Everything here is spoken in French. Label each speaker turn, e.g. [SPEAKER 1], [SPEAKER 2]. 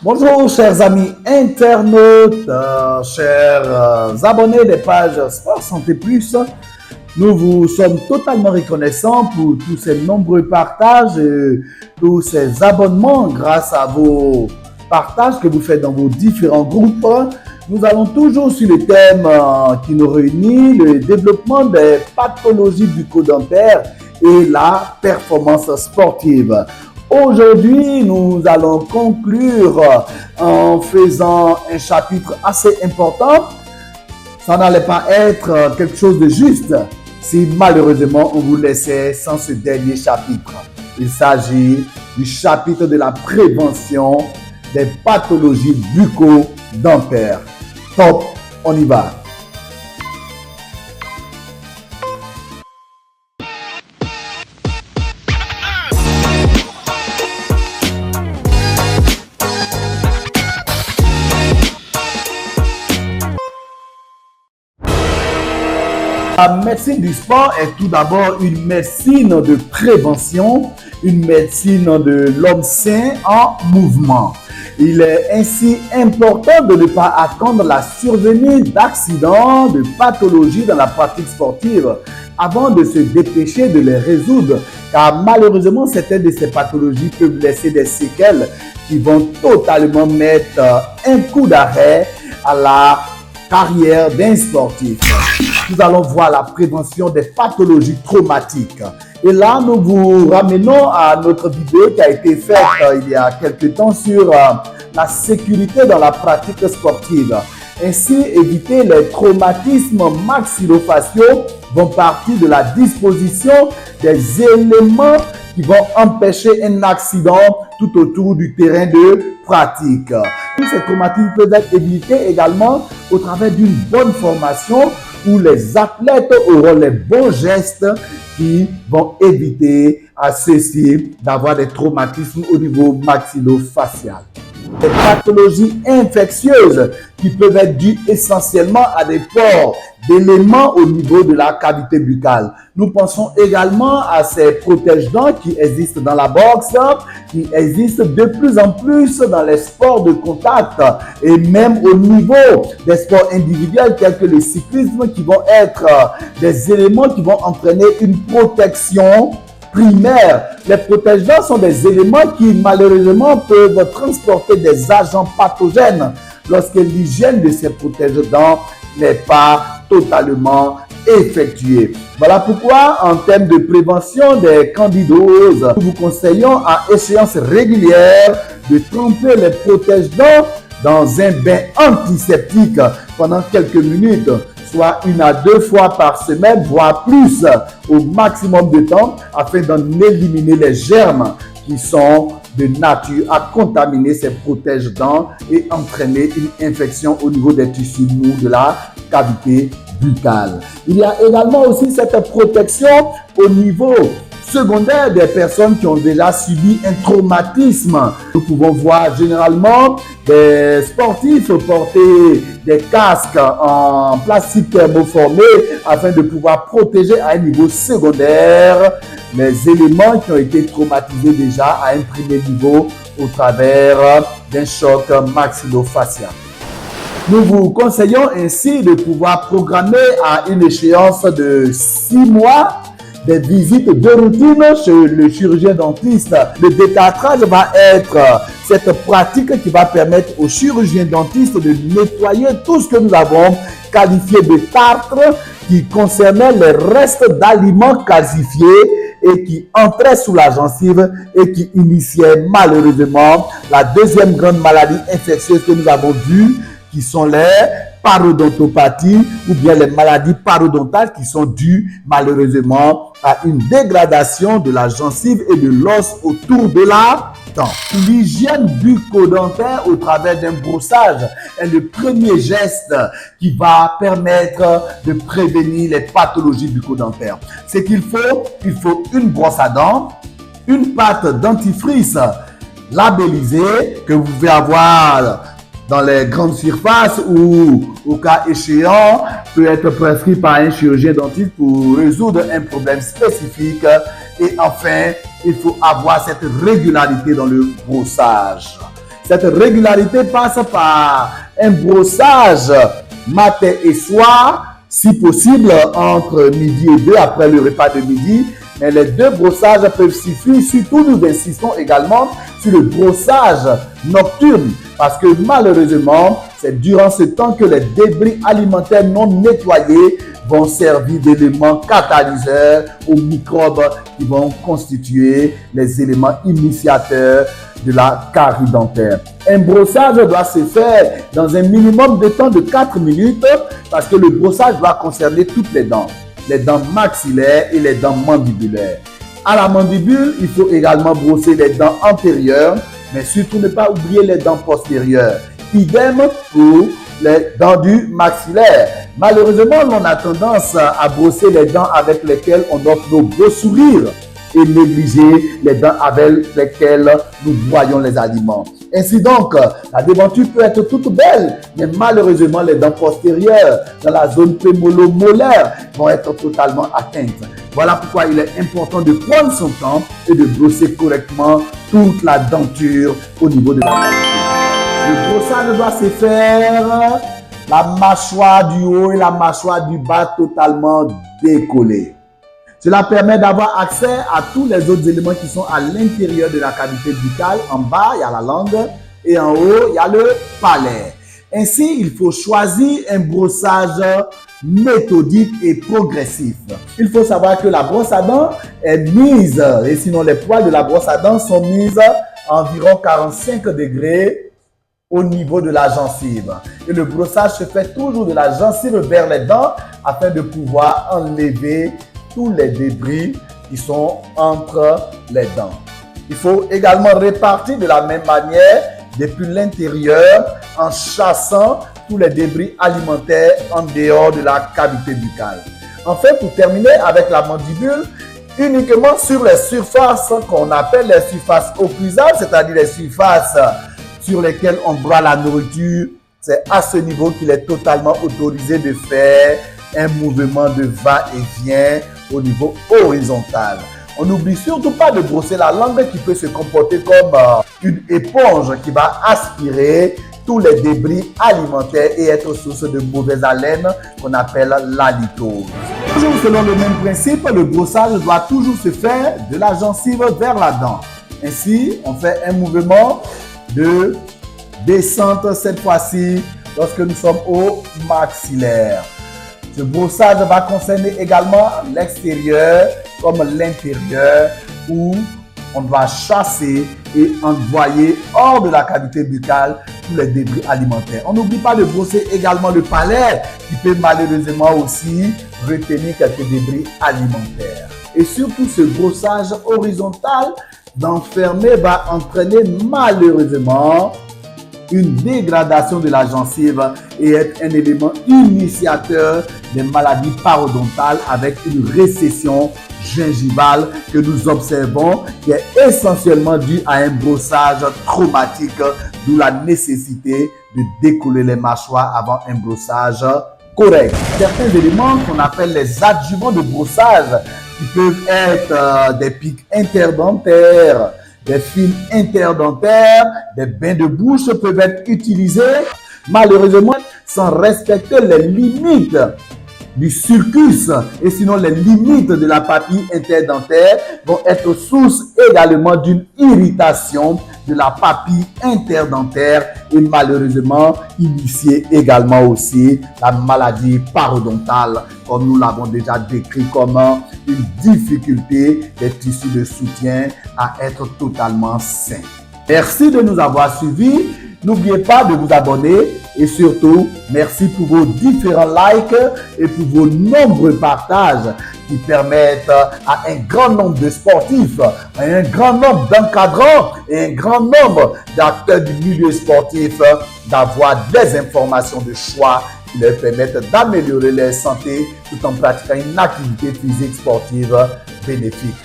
[SPEAKER 1] Bonjour chers amis internautes, chers abonnés des pages Sport Santé Plus. Nous vous sommes totalement reconnaissants pour tous ces nombreux partages et tous ces abonnements grâce à vos partages que vous faites dans vos différents groupes. Nous allons toujours sur le thème qui nous réunit, le développement des pathologies bucco-dentaires et la performance sportive. Aujourd'hui, nous allons conclure en faisant un chapitre assez important. Ça n'allait pas être quelque chose de juste si malheureusement on vous laissait sans ce dernier chapitre. Il s'agit du chapitre de la prévention des pathologies bucco-dentaires. Top, on y va. La médecine du sport est tout d'abord une médecine de prévention, une médecine de l'homme sain en mouvement. Il est ainsi important de ne pas attendre la survenue d'accidents, de pathologies dans la pratique sportive avant de se dépêcher de les résoudre, car malheureusement certaines de ces pathologies peuvent laisser des séquelles qui vont totalement mettre un coup d'arrêt à la carrière d'un sportif. Nous allons voir la prévention des pathologies traumatiques. Et là, nous vous ramenons à notre vidéo qui a été faite il y a quelques temps sur la sécurité dans la pratique sportive. Ainsi, éviter les traumatismes maxillofaciaux vont partie de la disposition des éléments qui vont empêcher un accident tout autour du terrain de pratique. Ces traumatismes peuvent être évités également au travers d'une bonne formation où les athlètes auront les bons gestes qui vont éviter à ceux-ci d'avoir des traumatismes au niveau maxillofacial. Des pathologies infectieuses qui peuvent être dues essentiellement à des pores d'éléments au niveau de la cavité buccale. Nous pensons également à ces protège-dents qui existent dans la boxe, qui existent de plus en plus dans les sports de contact et même au niveau des sports individuels tels que le cyclisme qui vont être des éléments qui vont entraîner une protection primaire. Les protège-dents sont des éléments qui malheureusement peuvent transporter des agents pathogènes lorsque l'hygiène de ces protège-dents n'est pas totalement effectuée. Voilà pourquoi, en termes de prévention des candidoses, nous vous conseillons à échéance régulière de tremper les protège-dents dans un bain antiseptique pendant quelques minutes, soit 1 à 2 fois par semaine, voire plus au maximum de temps, afin d'en éliminer les germes qui sont de nature à contaminer ces protège-dents et entraîner une infection au niveau des tissus mous de la cavité buccale. Il y a également aussi cette protection au niveau secondaire des personnes qui ont déjà subi un traumatisme. Nous pouvons voir généralement des sportifs porter des casques en plastique thermoformé afin de pouvoir protéger à un niveau secondaire les éléments qui ont été traumatisés déjà à un premier niveau au travers d'un choc maxillofacial. Nous vous conseillons ainsi de pouvoir programmer à une échéance de 6 mois des visites de routine chez le chirurgien dentiste. Le détartrage va être cette pratique qui va permettre au chirurgien dentiste de nettoyer tout ce que nous avons qualifié de tartre qui concernait les restes d'aliments calcifiés et qui entraient sous la gencive et qui initiaient malheureusement la deuxième grande maladie infectieuse que nous avons vue, qui sont les parodontopathies ou bien les maladies parodontales qui sont dues malheureusement à une dégradation de la gencive et de l'os autour de la dent. L'hygiène bucco-dentaire au travers d'un brossage est le premier geste qui va permettre de prévenir les pathologies bucco-dentaires. Ce qu'il faut une brosse à dents, une pâte dentifrice labellisée que vous pouvez avoir dans les grandes surfaces ou, au cas échéant, peut être prescrit par un chirurgien dentiste pour résoudre un problème spécifique. Et enfin, il faut avoir cette régularité dans le brossage. Cette régularité passe par un brossage matin et soir, si possible entre midi et 2 après le repas de midi. Mais les 2 brossages peuvent suffire. Surtout, nous insistons également sur le brossage nocturne parce que malheureusement, c'est durant ce temps que les débris alimentaires non nettoyés vont servir d'éléments catalyseurs aux microbes qui vont constituer les éléments initiateurs de la carie dentaire. Un brossage doit se faire dans un minimum de temps de 4 minutes parce que le brossage doit concerner toutes les dents maxillaires et les dents mandibulaires. À la mandibule, il faut également brosser les dents antérieures, mais surtout ne pas oublier les dents postérieures. Idem pour les dents du maxillaire. Malheureusement, on a tendance à brosser les dents avec lesquelles on offre nos beaux sourires et négliger les dents avec lesquelles nous broyons les aliments. Ainsi donc, la déventure peut être toute belle, mais malheureusement, les dents postérieures dans la zone prémolo-molaire vont être totalement atteintes. Voilà pourquoi il est important de prendre son temps et de brosser correctement toute la denture au niveau de la cavité. Le brossage doit se faire la mâchoire du haut et la mâchoire du bas totalement décollées. Cela permet d'avoir accès à tous les autres éléments qui sont à l'intérieur de la cavité buccale. En bas, il y a la langue et en haut, il y a le palais. Ainsi, il faut choisir un brossage méthodique et progressif. Il faut savoir que la brosse à dents est mise, et sinon les poils de la brosse à dents sont mises à environ 45 degrés au niveau de la gencive. Et le brossage se fait toujours de la gencive vers les dents afin de pouvoir enlever tous les débris qui sont entre les dents. Il faut également répartir de la même manière depuis l'intérieur en chassant tous les débris alimentaires en dehors de la cavité buccale. Enfin, pour terminer avec la mandibule, uniquement sur les surfaces qu'on appelle les surfaces occlusales, c'est-à-dire les surfaces sur lesquelles on broie la nourriture, c'est à ce niveau qu'il est totalement autorisé de faire un mouvement de va-et-vient au niveau horizontal. On n'oublie surtout pas de brosser la langue qui peut se comporter comme une éponge qui va aspirer tous les débris alimentaires et être source de mauvaise haleine qu'on appelle l'halitose. Toujours selon le même principe, le brossage doit toujours se faire de la gencive vers la dent. Ainsi, on fait un mouvement de descente cette fois-ci lorsque nous sommes au maxillaire. Ce brossage va concerner également l'extérieur comme l'intérieur où on doit chasser et envoyer hors de la cavité buccale tous les débris alimentaires. On n'oublie pas de brosser également le palais qui peut malheureusement aussi retenir quelques débris alimentaires. Et surtout ce brossage horizontal d'enfermer va entraîner malheureusement une dégradation de la gencive et être un élément initiateur des maladies parodontales avec une récession gingivale que nous observons qui est essentiellement due à un brossage traumatique, d'où la nécessité de décoller les mâchoires avant un brossage correct. Certains éléments qu'on appelle les adjuvants de brossage qui peuvent être des pics interdentaires, des fils interdentaires, des bains de bouche peuvent être utilisés, malheureusement sans respecter les limites du sulcus et sinon les limites de la papille interdentaire vont être source également d'une irritation de la papille interdentaire et malheureusement initier également aussi la maladie parodontale comme nous l'avons déjà décrit comme une difficulté des tissus de soutien à être totalement sains. Merci de nous avoir suivis. N'oubliez pas de vous abonner et surtout, merci pour vos différents likes et pour vos nombreux partages qui permettent à un grand nombre de sportifs, à un grand nombre d'encadrants et un grand nombre d'acteurs du milieu sportif d'avoir des informations de choix qui leur permettent d'améliorer leur santé tout en pratiquant une activité physique sportive bénéfique.